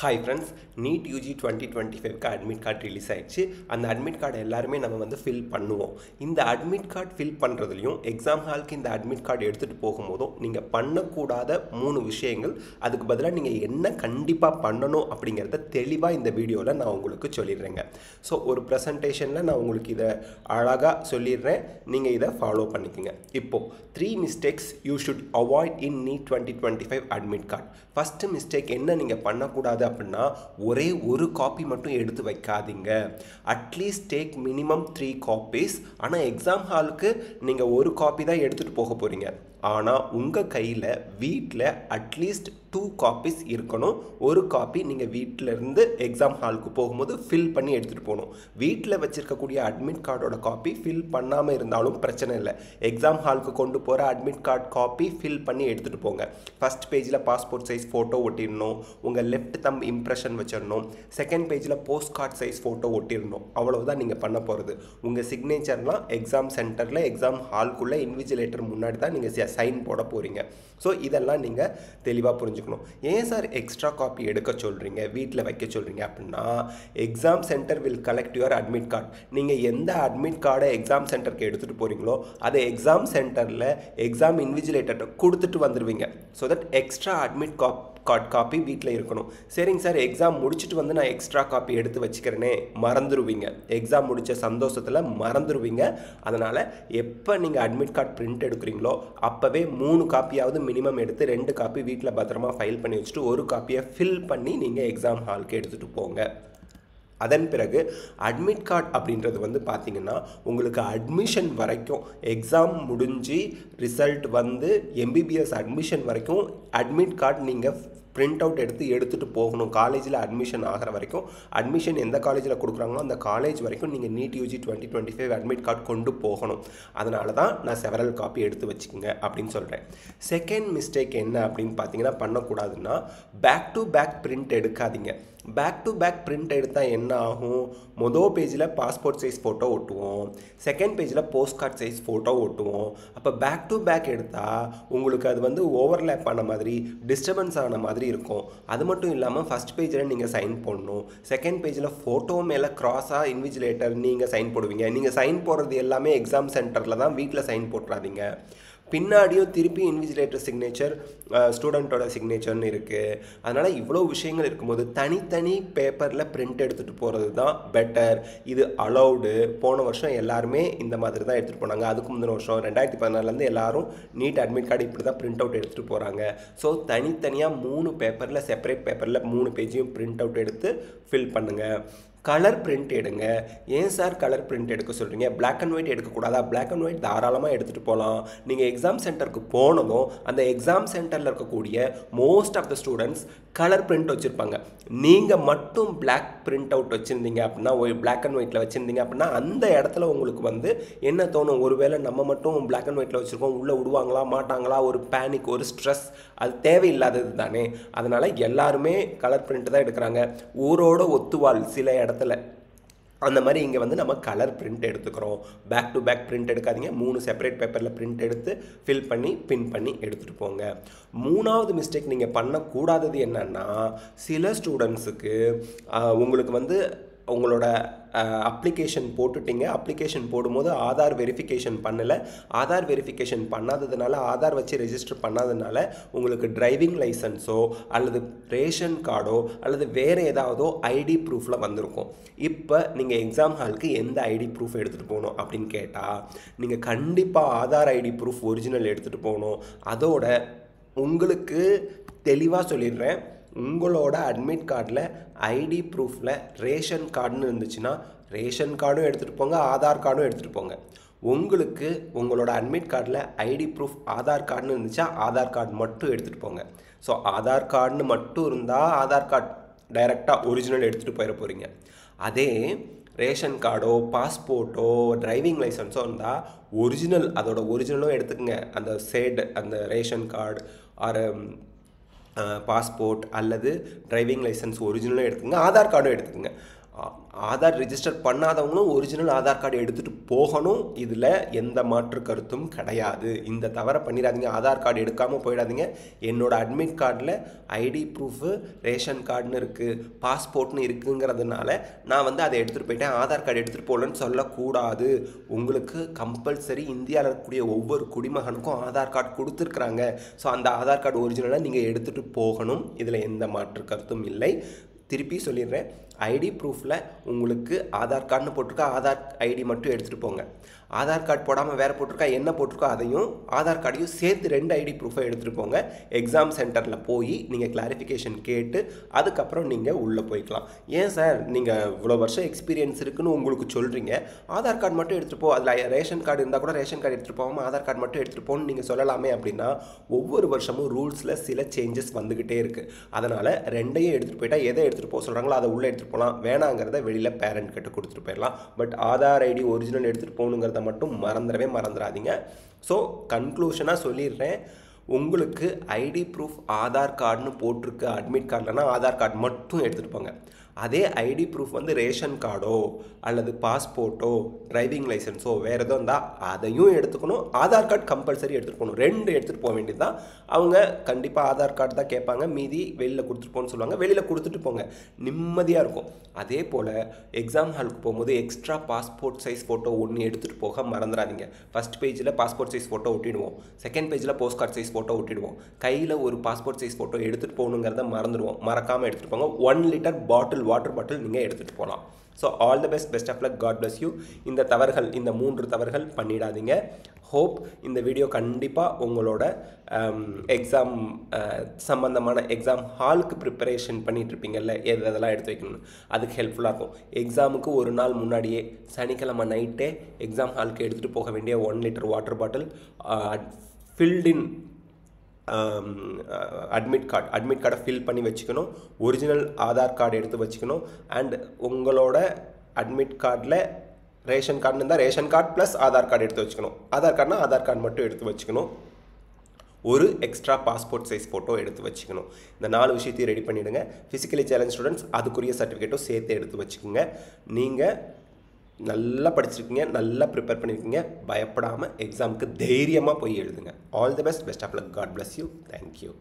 Hi friends, NEET UG 2025க்கு admit card release ஆயிடுச்சு. அந்த அட்மிட் கார்டு எல்லாருமே நம்ம வந்து ஃபில் பண்ணுவோம். இந்த அட்மிட் கார்டு ஃபில் பண்ணுறதுலையும் எக்ஸாம் ஹாலுக்கு இந்த அட்மிட் கார்டு எடுத்துகிட்டு போகும்போதும் நீங்கள் பண்ணக்கூடாத 3 விஷயங்கள், அதுக்கு பதிலாக நீங்கள் என்ன கண்டிப்பாக பண்ணணும் அப்படிங்கிறத தெளிவாக இந்த வீடியோவில் நான் உங்களுக்கு சொல்லிடுறேங்க. ஸோ ஒரு ப்ரெசன்டேஷனில் நான் உங்களுக்கு இதை அழகாக சொல்லிடுறேன், நீங்கள் இதை ஃபாலோ பண்ணிக்கோங்க. இப்போது 3 mistakes you should avoid in NEET 2025 admit card. First mistake என்ன நீங்கள் பண்ணக்கூடாது அப்படின்னா, ஒரே ஒரு காப்பி மட்டும் எடுத்து வைக்காதீங்க. At least take minimum 3 copies. ஆனால் எக்ஸாம் ஹாலுக்கு நீங்கள் ஒரு காப்பி தான் எடுத்துகிட்டு போக போகிறீங்க. ஆனால் உங்கள் கையில் வீட்டில் அட்லீஸ்ட் 2 காப்பீஸ் இருக்கணும். ஒரு காப்பி நீங்கள் வீட்டிலேருந்து எக்ஸாம் ஹாலுக்கு போகும்போது ஃபில் பண்ணி எடுத்துகிட்டு போகணும். வீட்டில் வச்சுருக்கக்கூடிய அட்மிட் கார்டோட காப்பி ஃபில் பண்ணாமல் இருந்தாலும் பிரச்சனை இல்லை. எக்ஸாம் ஹாலுக்கு கொண்டு போகிற அட்மிட் கார்டு காப்பி ஃபில் பண்ணி எடுத்துகிட்டு போங்க. ஃபஸ்ட் பேஜில் பாஸ்போர்ட் சைஸ் ஃபோட்டோ ஒட்டிடணும், உங்கள் லெஃப்ட் தம் இம்ப்ரெஷன் வச்சிடணும். செகண்ட் பேஜில் போஸ்ட் கார்டு சைஸ் ஃபோட்டோ ஒட்டிடணும். அவ்வளவுதான் நீங்கள் பண்ண போகிறது. உங்கள் சிக்னேச்சர்லாம் எக்ஸாம் சென்டரில் எக்ஸாம் ஹாலுக்குள்ளே இன்விஜிலேட்டர் முன்னாடி தான் நீங்கள் சைன் போட போகிறீங்க. ஸோ இதெல்லாம் நீங்கள் தெளிவாக புரிஞ்சுக்கணும். ஏன் சார் எக்ஸ்ட்ரா காப்பி எடுக்க சொல்கிறீங்க, வீட்டில் வைக்க சொல்கிறீங்க அப்படின்னா, exam centre will collect your admit card. நீங்கள் எந்த அட்மிட் கார்டை எக்ஸாம் சென்டருக்கு எடுத்துகிட்டு போகிறீங்களோ அதை எக்ஸாம் சென்டரில் எக்ஸாம் இன்விஜிலேட்டர்கிட்ட கொடுத்துட்டு வந்துடுவீங்க. So that extra admit card copy வீட்டில் இருக்கணும். சரிங்க சார், எக்ஸாம் முடிச்சுட்டு வந்து நான் எக்ஸ்ட்ரா காப்பி எடுத்து வச்சுக்கிறேனே, மறந்துடுவீங்க. எக்ஸாம் முடித்த சந்தோஷத்தில் மறந்துடுவீங்க. அதனால் எப்போ நீங்கள் அட்மிட் கார்டு பிரிண்ட் எடுக்கிறீங்களோ அப்போவே 3 காப்பியாவது மினிமம் எடுத்து 2 காப்பி வீட்டில் பத்திரமா ஃபைல் பண்ணி வச்சுட்டு ஒரு காப்பியை ஃபில் பண்ணி நீங்கள் எக்ஸாம் ஹாலுக்கு எடுத்துகிட்டு போங்க. அதன் பிறகு அட்மிட் கார்டு அப்படின்றது வந்து பார்த்திங்கன்னா, உங்களுக்கு அட்மிஷன் வரைக்கும், எக்ஸாம் முடிஞ்சு ரிசல்ட் வந்து எம்பிபிஎஸ் அட்மிஷன் வரைக்கும் அட்மிட் கார்டு நீங்கள் பிரிண்ட் அவுட் எடுத்துகிட்டு போகணும். காலேஜில் அட்மிஷன் ஆகிற வரைக்கும், அட்மிஷன் எந்த காலேஜில் கொடுக்குறாங்களோ அந்த காலேஜ் வரைக்கும் நீங்கள் நீட் யூஜி 2025 அட்மிட் கார்டு கொண்டு போகணும். அதனால தான் நான் செவரல் காப்பி எடுத்து வச்சுக்கோங்க அப்படின்னு சொல்கிறேன். செகண்ட் மிஸ்டேக் என்ன அப்படின்னு பார்த்தீங்கன்னா, பண்ணக்கூடாதுன்னா, பேக் டு பேக் பிரிண்ட் எடுக்காதீங்க. பேக் டு பேக் பிரிண்ட் எடுத்தால் என்ன ஆகும்? மொதல் பேஜில் பாஸ்போர்ட் சைஸ் ஃபோட்டோ ஒட்டுவோம், செகண்ட் பேஜில் போஸ்ட் கார்டு சைஸ் ஃபோட்டோ ஒட்டுவோம். அப்போ பேக் டு பேக் எடுத்தால் உங்களுக்கு அது வந்து ஓவர்லேப் ஆன மாதிரி, டிஸ்டர்பன்ஸ் ஆன மாதிரி இருக்கும். அது மட்டும் இல்லாமல் ஃபஸ்ட் பேஜில் நீங்கள் சைன் போடணும், செகண்ட் பேஜில் ஃபோட்டோ மேலே க்ராஸாக இன்விஜிலேட்டர் நீங்கள் சைன் போடுவீங்க. நீங்கள் சைன் போடுறது எல்லாமே எக்ஸாம் சென்டரில் தான், வீட்டில் சைன் போட்டுறாதீங்க. பின்னாடியும் திருப்பி இன்விஜிலேட்டர் சிக்னேச்சர், ஸ்டூடெண்ட்டோட சிக்னேச்சர்னு இருக்குது. அதனால் இவ்வளோ விஷயங்கள் இருக்கும்போது தனித்தனி பேப்பரில் பிரிண்ட் எடுத்துகிட்டு போகிறது தான் பெட்டர். இது அலௌடு. போன வருஷம் எல்லாருமே இந்த மாதிரி தான் எடுத்துகிட்டு போனாங்க. அதுக்கு முந்தின வருஷம் 2014 எல்லாரும் நீட் அட்மிட் கார்டு இப்படி தான் பிரிண்ட் அவுட் எடுத்துகிட்டு போகிறாங்க. ஸோ தனித்தனியாக 3 பேப்பரில், செப்பரேட் பேப்பரில் 3 பேஜையும் பிரிண்ட் அவுட் எடுத்து ஃபில் பண்ணுங்கள். கலர் பிரிண்ட் எடுங்க. ஏன் சார் கலர் பிரிண்ட் எடுக்க சொல்கிறீங்க? பிளாக் அண்ட் ஒயிட் எடுக்கக்கூடாதா? பிளாக் அண்ட் ஒயிட் தாராளமாக எடுத்துகிட்டு போகலாம். நீங்கள் எக்ஸாம் சென்டருக்கு போனதும் அந்த எக்ஸாம் சென்டரில் இருக்கக்கூடிய most of the students colour print வச்சுருப்பாங்க. நீங்கள் மட்டும் பிளாக் பிரிண்ட் அவுட் வச்சுருந்தீங்க அப்படின்னா, பிளாக் அண்ட் ஒயிட்டில் வச்சுருந்தீங்க அப்படின்னா, அந்த இடத்துல உங்களுக்கு வந்து என்ன தோணும்? ஒருவேளை நம்ம மட்டும் பிளாக் அண்ட் ஒயிட்டில் வச்சுருக்கோம், உள்ளே விடுவாங்களா மாட்டாங்களா, ஒரு பேனிக், ஒரு ஸ்ட்ரெஸ், அது தேவையில்லாதது தானே. அதனால் எல்லாருமே கலர் பிரிண்ட் தான் எடுக்கிறாங்க. ஊரோட ஒத்துவாள் சில இடத்துல. அந்த மாதிரி இங்கே வந்து நம்ம கலர் பிரிண்ட் எடுத்துக்கிறோம். பேக் டு பேக் பிரிண்ட் எடுக்காதீங்க. 3 செப்பரேட் பேப்பரில் பிரிண்ட் எடுத்து ஃபில் பண்ணி பின் பண்ணி எடுத்துகிட்டு போங்க. 3வது மிஸ்டேக் நீங்கள் பண்ணக்கூடாதது என்னன்னா, சில ஸ்டூடெண்ட்ஸுக்கு உங்களுக்கு வந்து உங்களோட அப்ளிகேஷன் போட்டுட்டிங்க, அப்ளிகேஷன் போடும்போது ஆதார் வெரிஃபிகேஷன் பண்ணலை. ஆதார் வெரிஃபிகேஷன் பண்ணாததுனால, ஆதார் வச்சு ரெஜிஸ்டர் பண்ணாததுனால உங்களுக்கு டிரைவிங் லைசன்ஸோ அல்லது ரேஷன் கார்டோ அல்லது வேறு ஏதாவதோ ஐடி ப்ரூஃபில் வந்திருக்கும். இப்போ நீங்கள் எக்ஸாம் ஹாலுக்கு எந்த ஐடி ப்ரூஃப் எடுத்துகிட்டு போகணும் அப்படின்னு கேட்டால், நீங்கள் கண்டிப்பாக ஆதார் ஐடி ப்ரூஃப் ஒரிஜினல் எடுத்துகிட்டு போகணும். அதோட உங்களுக்கு தெளிவாக சொல்லிடுறேன், உங்களோட அட்மிட் கார்டில் ஐடி ப்ரூஃபில் ரேஷன் கார்டுன்னு இருந்துச்சுன்னா ரேஷன் கார்டும் எடுத்துகிட்டு போங்க, ஆதார் கார்டும் எடுத்துகிட்டு போங்க. உங்களுக்கு உங்களோட அட்மிட் கார்டில் ஐடி ப்ரூஃப் ஆதார் கார்டுன்னு இருந்துச்சா ஆதார் கார்டு மட்டும் எடுத்துகிட்டு போங்க. ஸோ ஆதார் கார்டுன்னு மட்டும் இருந்தால் ஆதார் கார்டு டைரெக்டாக ஒரிஜினல் எடுத்துகிட்டு போயிட போகிறீங்க. அதே ரேஷன் கார்டோ பாஸ்போர்ட்டோ டிரைவிங் லைசன்ஸோ இருந்தால் ஒரிஜினல், அதோட ஒரிஜினலும் எடுத்துக்கங்க. அந்த அந்த ரேஷன் கார்டு ஆர் பாஸ்போர்ட் அல்லது டிரைவிங் லைசன்ஸ் ஒரிஜினலும் எடுத்துக்கங்க, ஆதார் கார்டும் எடுத்துக்கங்க. ஆதார் ரிஜிஸ்டர் பண்ணாதவங்களும் ஒரிஜினல் ஆதார் கார்டு எடுத்துகிட்டு போகணும். இதில் எந்த மாற்று கருத்தும் கிடையாது. இந்த தவறை பண்ணிடாதீங்க. ஆதார் கார்டு எடுக்காமல் போயிடாதீங்க. என்னோட அட்மிட் கார்டில் ஐடி ப்ரூஃபு, ரேஷன் கார்டுன்னு இருக்குது, பாஸ்போர்ட்னு இருக்குங்கிறதுனால நான் வந்து அதை எடுத்துகிட்டு போயிட்டேன், ஆதார் கார்டு எடுத்துகிட்டு போகலன்னு சொல்லக்கூடாது. உங்களுக்கு கம்பல்சரி இந்தியாவில் இருக்கக்கூடிய ஒவ்வொரு குடிமகனுக்கும் ஆதார் கார்டு கொடுத்துருக்குறாங்க. ஸோ அந்த ஆதார் கார்டு ஒரிஜினலாக நீங்கள் எடுத்துகிட்டு போகணும். இதில் எந்த மாற்று கருத்தும் இல்லை. திருப்பி சொல்லிடுறேன், ஐடி ப்ரூஃபில் உங்களுக்கு ஆதார் கார்டுன்னு போட்டிருக்கா, ஆதார் ஐடி மட்டும் எடுத்துகிட்டு போங்க. ஆதார் கார்டு போடாமல் வேறு போட்டிருக்கா, என்ன போட்டிருக்கோ அதையும் ஆதார் கார்டையும் சேர்த்து 2 ஐடி ப்ரூஃபை எடுத்துகிட்டு போங்க. எக்ஸாம் சென்டரில் போய் நீங்கள் கிளாரிஃபிகேஷன் கேட்டு அதுக்கப்புறம் நீங்கள் உள்ளே போய்க்கலாம். ஏன் சார் நீங்கள் இவ்வளோ வருஷம் எக்ஸ்பீரியன்ஸ் இருக்குன்னு உங்களுக்கு சொல்கிறீங்க, ஆதார் கார்டு மட்டும் எடுத்துகிட்டு போ, அதில் ரேஷன் கார்டு இருந்தால் கூட ரேஷன் கார்டு எடுத்துகிட்டு போகாமல் ஆதார் கார்டு மட்டும் எடுத்துகிட்டு போகணும்னு நீங்கள் சொல்லலாமே அப்படின்னா, ஒவ்வொரு வருஷமும் ரூல்ஸில் சில சேஞ்சஸ் வந்துக்கிட்டே இருக்குது. அதனால் 2ஐயும் எடுத்துகிட்டு போயிட்டால் எதை எடுத்துகிட்டு போக சொல்கிறாங்களோ அதை உள்ளே எடுத்துகிட்டு போகலாம், வேணாங்கிறத வெளியில் பேரண்ட் கிட்ட கொடுத்துட்டு போயிடலாம். பட் ஆதார் ஐடி ஒரிஜினல் எடுத்துகிட்டு போகணுங்கிறத மட்டும் மறந்துடாதீங்க. ஸோ கன்க்ளூஷனாக சொல்லிடுறேன், உங்களுக்கு ஐடி ப்ரூஃப் ஆதார் கார்டுன்னு போட்டிருக்கு அட்மிட் கார்டில்னா ஆதார் கார்டு மட்டும் எடுத்துகிட்டு போங்க. அதே ஐடி ப்ரூஃப் வந்து ரேஷன் கார்டோ அல்லது பாஸ்போர்ட்டோ டிரைவிங் லைசன்ஸோ வேறு எதுவும் இருந்தால் அதையும் எடுத்துக்கணும். ஆதார் கார்டு கம்பல்சரி எடுத்துகிட்டு போகணும். 2 எடுத்துகிட்டு போக வேண்டியது தான். அவங்க கண்டிப்பாக ஆதார் கார்டு தான் கேட்பாங்க, மீதி வெளியில் கொடுத்துட்டு போகணும்னு சொல்லுவாங்க. வெளியில் கொடுத்துட்டு போங்க, நிம்மதியாக இருக்கும். அதே போல் எக்ஸாம் ஹாலுக்கு போகும்போது எக்ஸ்ட்ரா பாஸ்போர்ட் சைஸ் ஃபோட்டோ ஒன்று எடுத்துகிட்டு போக மறந்துடாதீங்க. ஃபஸ்ட் பேஜில் பாஸ்போர்ட் சைஸ் ஃபோட்டோ ஒட்டிடுவோம், செகண்ட் பேஜில் போஸ்ட் கார்டு சைஸ் ஃபோட்டோ ஒட்டிடுவோம். கையில் ஒரு பாஸ்போர்ட் சைஸ் ஃபோட்டோ எடுத்துகிட்டு போகணுங்கிறத மறக்காமல் எடுத்துகிட்டு போங்க. 1 லிட்டர் வாட்டர் பாட்டில் நீங்கள் எடுத்துகிட்டு போகலாம். So all the best of luck, God bless you. இந்த 3 தவறுகள் பண்ணிடாதீங்க. ஹோப் இந்த வீடியோ கண்டிப்பாக உங்களோட எக்ஸாம் சம்மந்தமான எக்ஸாம் ஹாலுக்கு ப்ரிப்பரேஷன் பண்ணிகிட்ருப்பீங்கல்ல, எதெல்லாம் எடுத்து வைக்கணும்னு, அதுக்கு ஹெல்ப்ஃபுல்லாக இருக்கும். எக்ஸாமுக்கு ஒரு நாள் முன்னாடியே சனிக்கிழமை நைட்டே எக்ஸாம் ஹாலுக்கு எடுத்துகிட்டு போக வேண்டிய 1 லிட்டர் வாட்டர் பாட்டில், ஃபில்டின் அட்மிட் கார்டை ஃபில் பண்ணி வச்சுக்கணும். ஒரிஜினல் ஆதார் கார்டு எடுத்து வச்சுக்கணும். அண்ட் உங்களோட அட்மிட் கார்டில் ரேஷன் கார்டு இருந்தால் ration card plus Aadhaar card எடுத்து வச்சுக்கணும். ஆதார் கார்டுனா ஆதார் கார்டு மட்டும் எடுத்து வச்சுக்கணும். ஒரு எக்ஸ்ட்ரா பாஸ்போர்ட் சைஸ் ஃபோட்டோ எடுத்து வச்சுக்கணும். இந்த 4 விஷயத்தையும் ரெடி பண்ணிவிடுங்க. ஃபிசிக்கலி சேலஞ்ச் ஸ்டூடெண்ட்ஸ் அதுக்குரிய சர்டிஃபிகேட்டும் சேர்த்து எடுத்து வச்சுக்கோங்க. நீங்கள் நல்லா படிச்சிருக்கீங்க, நல்லா ப்ரிப்பேர் பண்ணியிருக்கீங்க. பயப்படாமல் எக்ஸாமுக்கு தைரியமாக போய் எழுதுங்க. All the best of luck, God bless you. Thank you.